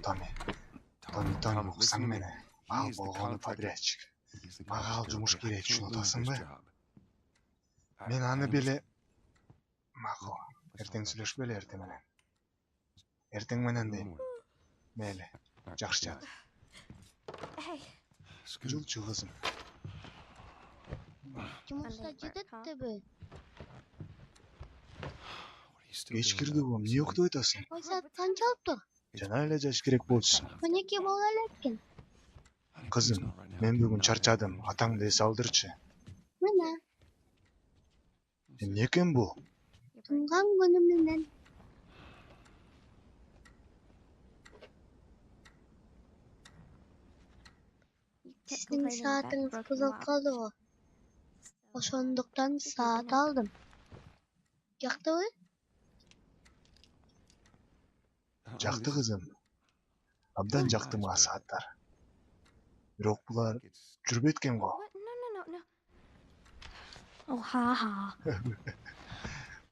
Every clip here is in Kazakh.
Tommy уксаң мени. Ал болгону подрядчик. Мага ал жумуш керек, шуну атасыңбы? Мен аны беле макул. Эртең сүйлөшпөлү эртең менен. Эртең менен дейм. Мейли. Жакшы жат. Жылчу кызым. Жумушта жететтиби? Кеч кирдигом, эмне окутуп атасың? Ой, саат канчалып тур? Жана эле жаш керек болчу. 12 боло элек экен. Кызым, мен бүгүн чарчадым. Атаңды эс алдырчы. Мына Эмне экен бул? тунган күнүм менен. Сиздин саатыңыз бузулуп калдыбы? Ошондуктан саат алдым. Жактыбы? Жакты кызым. Абдан жакты мага сааттар. Бирок булар жүрбөйт экен го.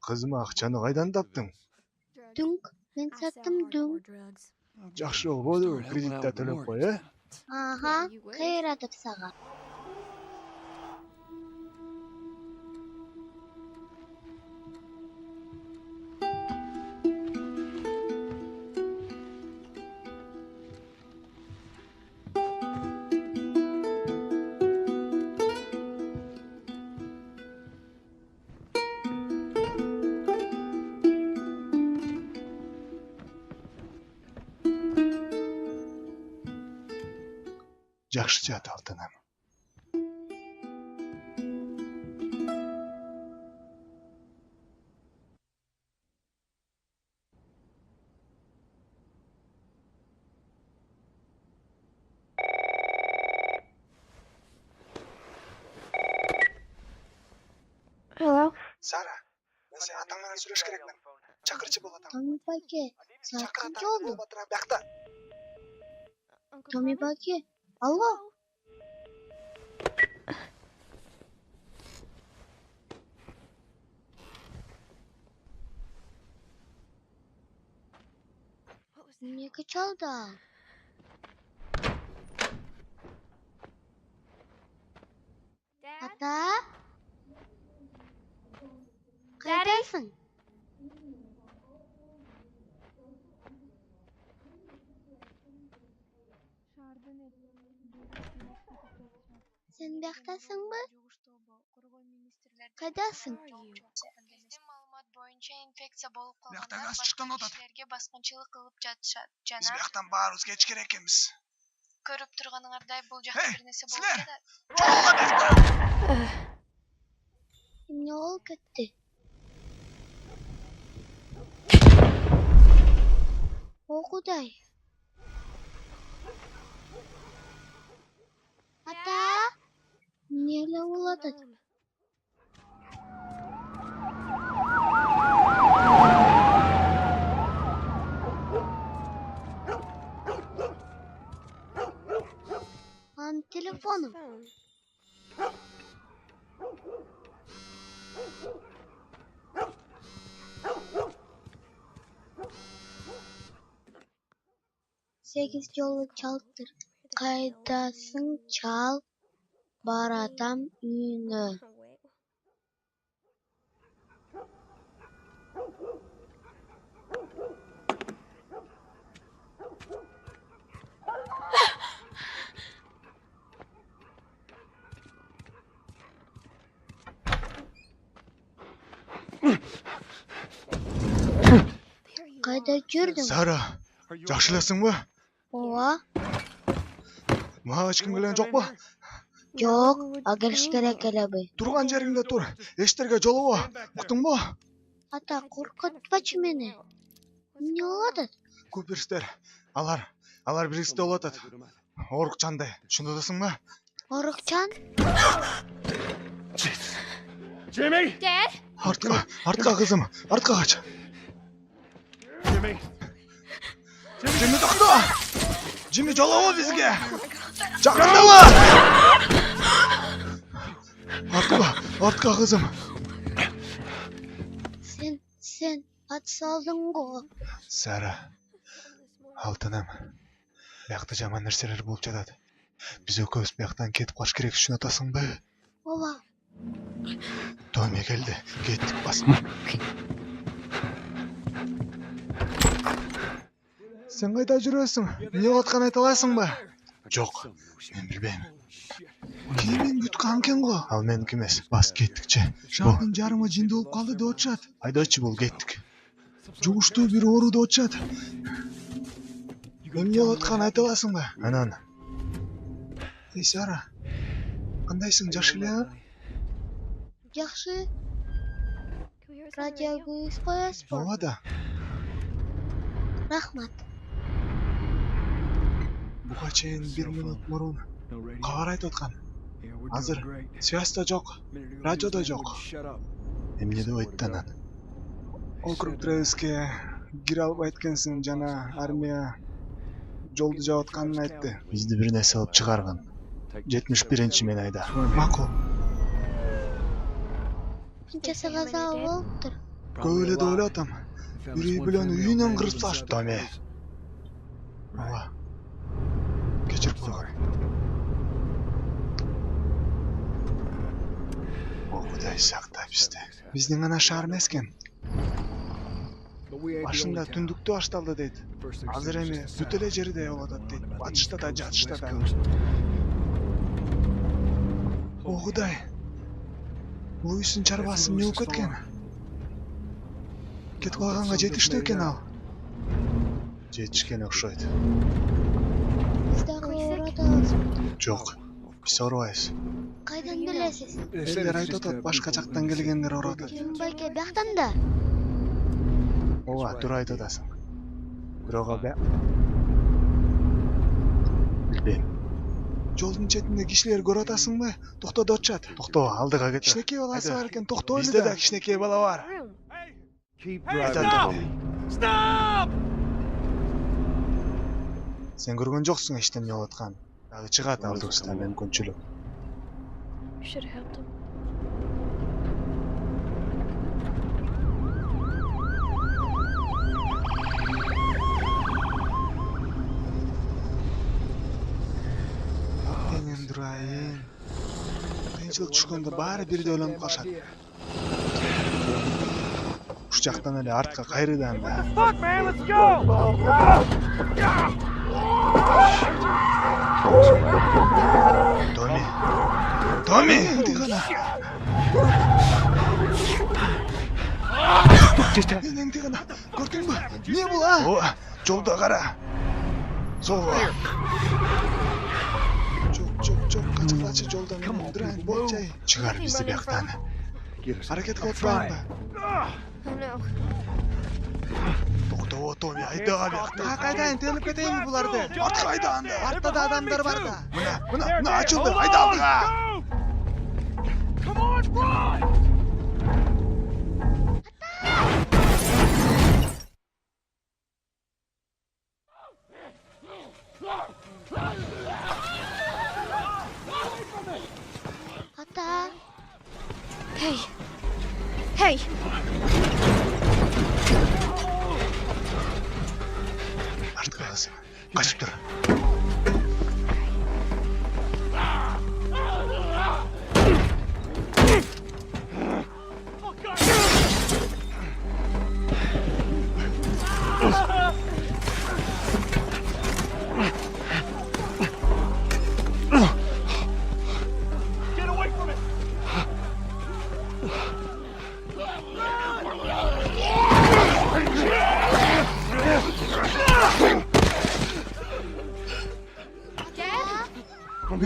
Кызым, акчаны кайдан таптың? Дүнк, мен саттым дүнк. Жакшы болбодубу? Кредитте төлөп кой, э? Ага, кайратып сага. Жакшы жат, алтыным. Hello? Сара, мен сен атаң менен сүйлөшүш керекмин. Чакырчы бул атаң. Томи баке, саат канча болду? Биякта. Томи баке, алло. Эмнеге чалды ал? Ата? Кайдасың? Сен бияктасыңбы? Кайдасың? Маалымат боюнча инфекция болуп Биякта калгандар газ башка чыккан атат. кишилерге баскынчылык кылып жатышат Биз жана бияктан баарыбыз кетиш керек экенбиз. көрүп турганыңардай бул жакта бир нерсе болуп силер! жатат. Жолугула биякта. Эмне болуп кетти? О Кудай. Ата? Эмне эле болуп атат? Анын телефону. Сегиз жолу чалттыр. Кайдасың, чал. Баратам үйүнө. Кайда жүрдүң? Сара, жакшы элесиңби? Ооба. Мага эч ким келген жокпу? Жок, а келиш керек элеби? Турган жериңде тур. Эчтерге жолобо. Уктуңбу? Ата, коркутпачы мени. Эмне болуп атат? Куперстер. Алар бирикте болуп атат. Орукчандай. Шуну дасыңбы? Орукчан? Jimmy! Dad? Артка кызым. Артка кач. Jimmy! Жимми токто. Жимми жолобо бизге. Жакындабы. Артка кызым. Сен ат салдың го. Сара. Алтыным. Биякта жаман нерселер болуп жатат. Биз экөөбүз бияктан кетип калыш керек, үчүн атасыңбы? Ооба. Томи келди. Кеттик бас. Сен кайда жүрөсүң? Эмне болуп атканын айта аласыңбы? Жок, мен билбейм. Кийин мен бүткөн экен го. Ал меники эмес. Бас кеттикчи. Шалдын жарымы жинди болуп калды деп атышат. Айдачы бул, кеттик. Жугуштуу бир оору деп атышат. Эмне болуп атканын айта аласыңбы? Анан. Эй, Сара. Кандайсың, жакшы эле? Жакшы. Радио көз коесузбу? Ооба да. Рахмат. Буга чейин 1 минут мурун кабар айтып аткан. Азыр связь да жок, радио да жок. Эмне деп айтты анан? Округ Тревиске кире албайт экенсиң жана армия жолду жаап атканын айтты. Бизди бир нерсе алып чыгарган. 71-мен айда. Макул. Кынчасы каза болуптур? Көп эле деп ойлоп атам. Бир үй бүлөнү үйүнөн кырып салышты. Томи. Ооба. Кечирип койгон. О, Кудай сакта бизди. Биздин гана шаар эмес экен. Башында түндүктө башталды дейт. Азыр эми бүт эле жерде болуп атат дейт. Батышта да, жатышта да. О, Кудай. Луистин чарбасы эмне болуп кеткен? Кетип калганга жетиштүү экен ал. Жетишкен окшойт. Биз дагы оорутабызбы? Жок, биз оорубайбыз. Кайдан билесиз? Элдер айтып атат, башка жактан келгендер оорутат. Ким байке бияктан да? Ооба, туура айтып атасың. Бирок ал билбейм. Жолдун четинде кишилер көрүп атасыңбы? Токто деп атышат. Токто, алдыга кет. Кичинекей баласы бар экен, токто. Бизде да кичинекей бала бар. Stop! Сен көргөн жоксуң эчтеме болуп аткан. Дагы чыгат алдыбызда мүмкүнчүлүк. Энем дурайын. Кыйынчылык түшкөндө баары бирдей ойлонуп калышат. Уш жактан эле артка кайрыдан да. Fuck, man, let's go! Томи. Томи! Тигана. Энең тигана. Көрдүңбү? Эмне бул, а? Ооба, жолдо кара. Солго. Жок, качкылачы жолдон. Дурайын, болчай. Чыгар бизди бияктан. Аракет кылып турайынбы? Токто, Томи, айда бияктан. Кайдайын, төнүп кетейинби буларды? Артка айда анда. Артта да адамдар бар да. Мына ачылды. Айда алдыга. Come on, run! Ата. Hey! Артка каласың. Качып тур. Get away from it!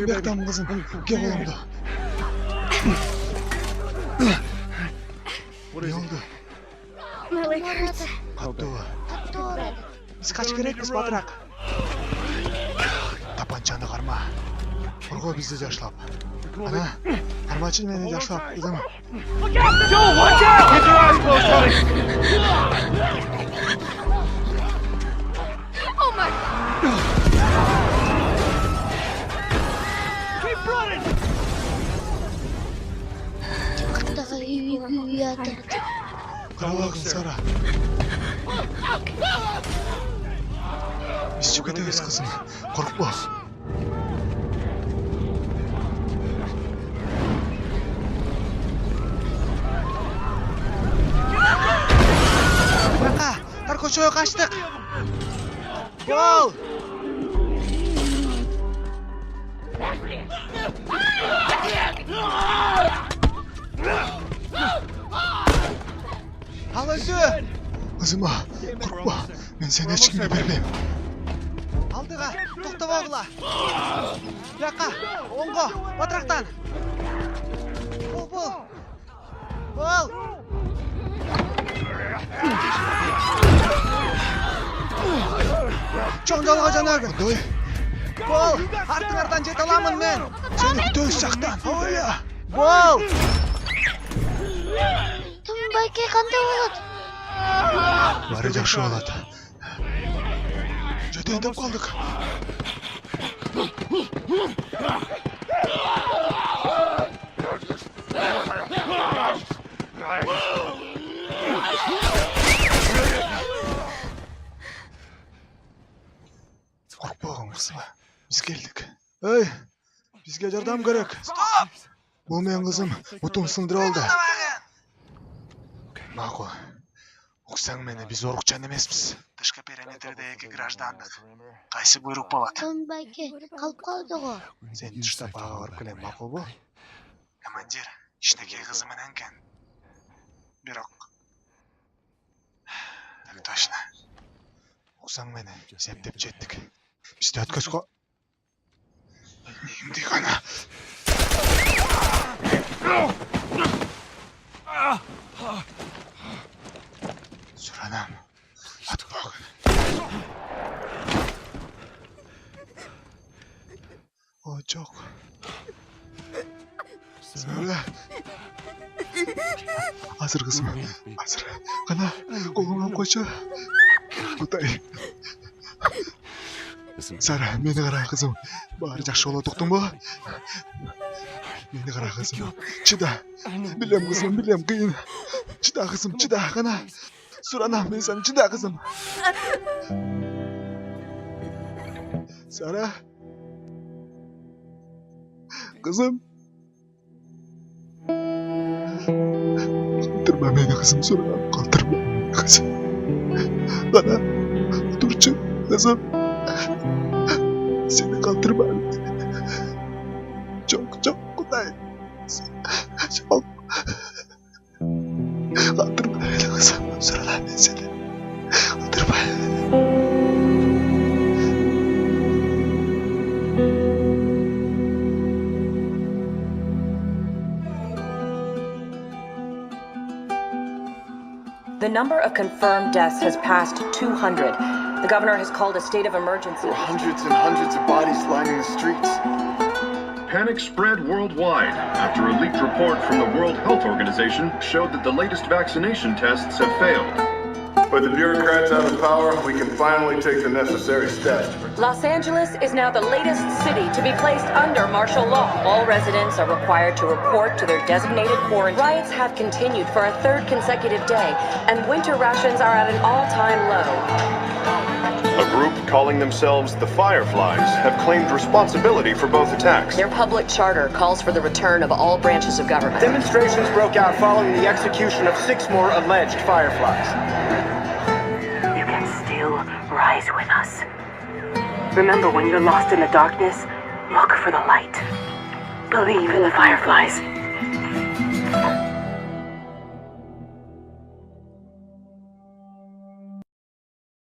Бияктан кызым, кел колумду. Ne oldu? My leg hurts. Kаттуу. Катуу ооруйт. Биз качып керекпиз, батыраак. Тапанчаны карма. Коргоо бизди жашлап. Ана, кармачы мени жашлап, кызым. Joe, watch out! Get your eyes closed, Tony! Oh my! Keep running! Артага үй атат. Карабагын, Сара. Биз чыгып кетебиз, кызым. Коркпо. Бака, ар көчөгө качтык. Бол! Ал өзү! Кызыма, коркпа. Мен сени эч кимге бербейм. Алдыга, токтобогула. Жака, оңго, батырактан. Бол. Бол! Чоң жолго жөнөгүн. Бол, артыңардан жете аламын мен. Сени күтөбүз жактан. Ойла. Бол! Тумбайке кандай болот? Бары жакшы болот. Жетейин деп калдык. Коркпогон кызым. Биз келдик. Эй, бизге жардам керек. Стоп! Бул менин кызым бутум сындырып алды. Макул. Уксаң мени, биз орукчан эмеспиз. Тышкы периметрде 2 граждандык. Кайсы буйрук болот? Тумбайке калып калды го. Сен тыштап ага барып келем, макулбу? Командир, иштеги кызы менен экен. Бирок. Так точно. Уксаң мени, септеп жеттик. Бизди өткөзгө. Эмди гана. Суранам. Атпагын. О, жок. Сура. Азыр кызым. Азыр. Кана, колуңа койчу. Кутай. Сара, мени кара кызым. Баары жакшы болот, уктуңбу? Мени кара кызым. Чыда. Билем кызым, билем кыйын. Чыда кызым, чыда, кана. Суранам, мен сени чыда кызым. Сара. Kızım. Kaldırma beni kızım, Suranam. Kaldırma beni kızım. Bana Turçu kızım. Seni kaldırma. Çok kolay. Çok. Kaldırma beni kızım. Suranam, ben seni. Kaldırma. The number of confirmed deaths has passed 200. The governor has called a state of emergency. There are hundreds and hundreds of bodies lining the streets. Panic spread worldwide after a leaked report from the World Health Organization showed that the latest vaccination tests have failed. With the bureaucrats out of power, we can finally take the necessary steps. Los Angeles is now the latest city to be placed under martial law. All residents are required to report to their designated quarantine. Riots have continued for a third consecutive day, and winter rations are at an all-time low. A group calling themselves the Fireflies have claimed responsibility for both attacks. Their public charter calls for the return of all branches of government. Demonstrations broke out following the execution of 6 more alleged Fireflies. You can still rise with us. Remember, when you're lost in the darkness, look for the light. Believe in the Fireflies.